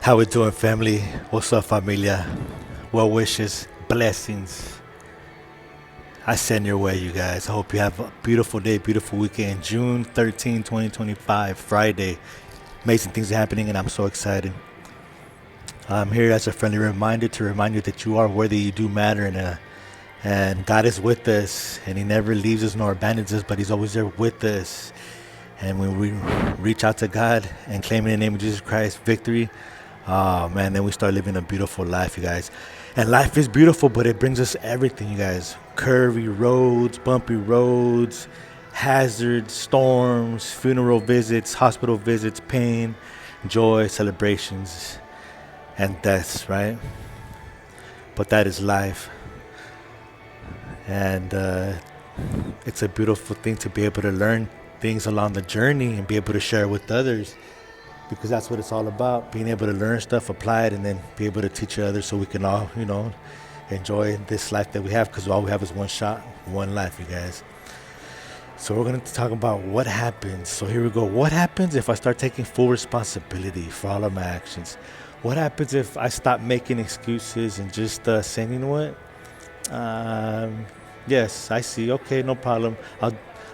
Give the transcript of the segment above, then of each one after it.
How we doing, family? What's up, familia? Well wishes, blessings. I send your way, you guys. I hope you have a beautiful day, beautiful weekend. June 13, 2025, Friday. Amazing things are happening, and I'm so excited. I'm here as a friendly reminder to remind you that you are worthy, you do matter, and God is with us, and He never leaves us nor abandons us, but He's always there with us. And when we reach out to God and claim in the name of Jesus Christ victory, oh man, then we start living a beautiful life, you guys. And life is beautiful, but it brings us everything, you guys. Curvy roads, bumpy roads, hazards, storms, funeral visits, hospital visits, pain, joy, celebrations, and deaths, right? But that is life. And it's a beautiful thing to be able to learn things along the journey and be able to share with others, because that's what it's all about, being able to learn stuff, apply it, and then be able to teach others so we can all, enjoy this life that we have, because all we have is one shot, one life, you guys. So we're going to talk about what happens. So here we go. What happens if I start taking full responsibility for all of my actions? What happens if I stop making excuses and just saying, you know what? Yes, I see. Okay, no problem.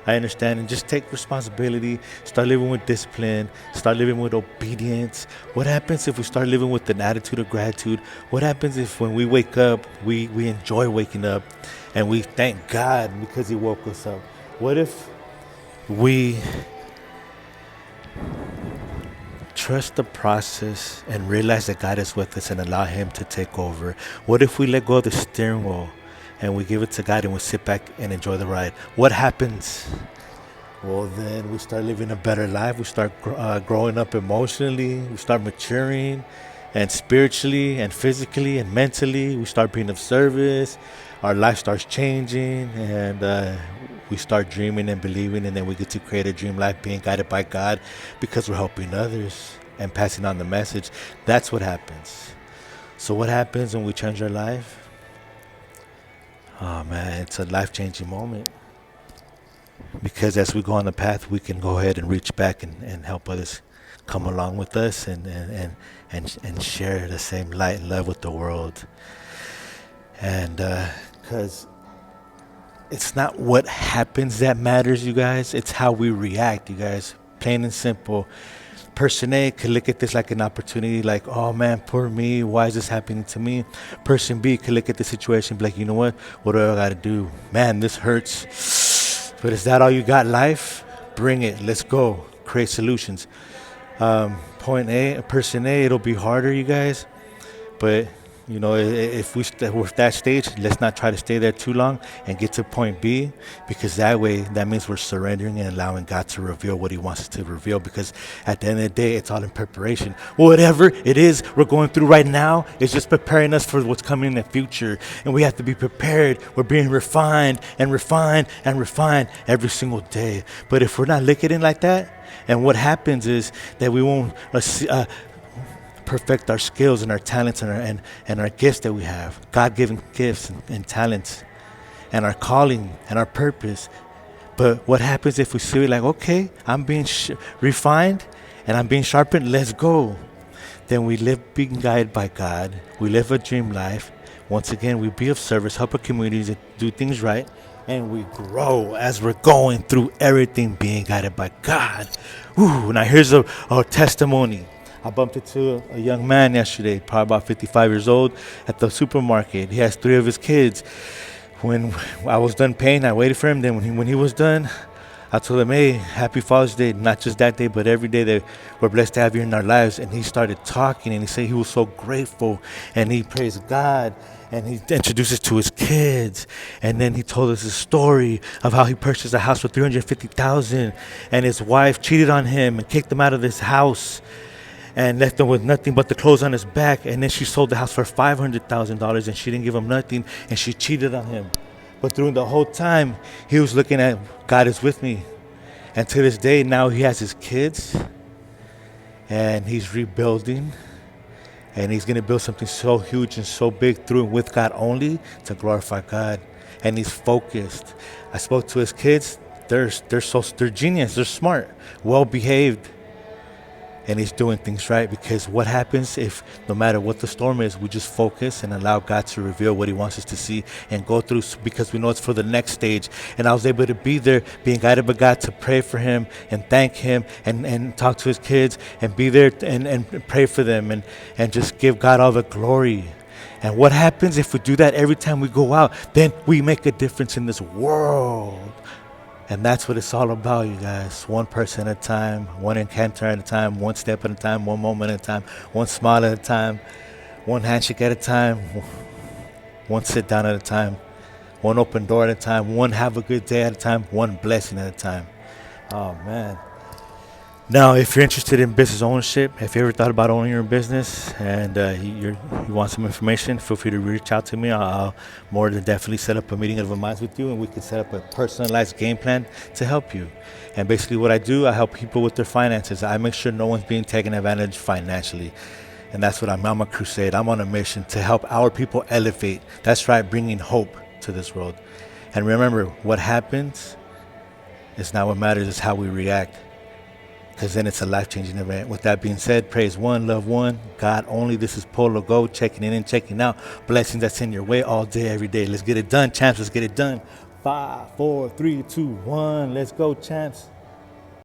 I understand, and just take responsibility. Start living with discipline. Start living with obedience. What happens if we start living with an attitude of gratitude? What happens if when we wake up, we enjoy waking up, and we thank God because He woke us up? What if we trust the process and realize that God is with us and allow Him to take over? What if we let go of the steering wheel and we give it to God and we sit back and enjoy the ride? What happens? Well, then we start living a better life. We start growing up emotionally. We start maturing, and spiritually and physically and mentally. We start being of service. Our life starts changing, and we start dreaming and believing, and then we get to create a dream life being guided by God because we're helping others and passing on the message. That's what happens. So what happens when we change our life? Oh man, it's a life-changing moment, because as we go on the path, we can go ahead and reach back and help others come along with us, and share the same light and love with the world. And because it's not what happens that matters, you guys. It's how we react, you guys. Plain and simple. Person A could look at this like an opportunity, like, oh man, poor me, why is this happening to me? Person B could look at the situation and be like, you know what do I gotta do? Man, this hurts. But is that all you got, life? Bring it, let's go. Create solutions. Point A, person A, it'll be harder, you guys, but if we're at that stage, let's not try to stay there too long and get to point B, because that means we're surrendering and allowing God to reveal what He wants us to reveal, because at the end of the day, it's all in preparation. Whatever it is we're going through right now, it's just preparing us for what's coming in the future, and we have to be prepared. We're being refined and refined and refined every single day. But if we're not looking at it like that, and what happens is that we won't perfect our skills and our talents and our gifts that we have, God-given gifts and talents, and our calling and our purpose. But what happens if we see it like, okay, I'm being refined and I'm being sharpened, let's go. Then we live being guided by God. We live a dream life. Once again, we be of service, help our communities, and do things right. And we grow as we're going through everything being guided by God. Ooh, now here's a testimony. I bumped into a young man yesterday, probably about 55 years old, at the supermarket. He has 3 of his kids. When I was done paying, I waited for him. Then when he was done, I told him, hey, happy Father's Day. Not just that day, but every day that we're blessed to have you in our lives. And he started talking, and he said he was so grateful, and he praised God, and he introduced us to his kids. And then he told us a story of how he purchased a house for $350,000, and his wife cheated on him and kicked him out of this house and left him with nothing but the clothes on his back. And then she sold the house for $500,000, and she didn't give him nothing, and she cheated on him. But through the whole time, he was looking at God is with me. And to this day, now he has his kids, and he's rebuilding, and he's going to build something so huge and so big through and with God only to glorify God. And he's focused. I spoke to his kids. They're genius. They're smart, well behaved. and he's doing things right. Because what happens if, no matter what the storm is, we just focus and allow God to reveal what he wants us to see and go through, because we know it's for the next stage. And I was able to be there, being guided by God, to pray for him and thank him, and talk to his kids and be there and pray for them, and just give God all the glory. And what happens if we do that every time we go out? Then we make a difference in this world. And that's what it's all about, you guys. One person at a time, one encounter at a time, one step at a time, one moment at a time, one smile at a time, one handshake at a time, one sit down at a time, one open door at a time, one have a good day at a time, one blessing at a time. Oh, man. Now, if you're interested in business ownership, if you ever thought about owning your business, and you want some information, feel free to reach out to me. I'll more than definitely set up a meeting of the minds with you, and we can set up a personalized game plan to help you. And basically what I do, I help people with their finances. I make sure no one's being taken advantage financially. And that's what I'm a crusade. I'm on a mission to help our people elevate. That's right, bringing hope to this world. And remember, what happens is not what matters, it's how we react. Because then it's a life-changing event. With that being said, praise one, love one, God only. This is Polo Go, checking in and checking out. Blessings that's in your way all day, every day. Let's get it done, champs. Let's get it done. 5, 4, 3, 2, 1. Let's go, champs.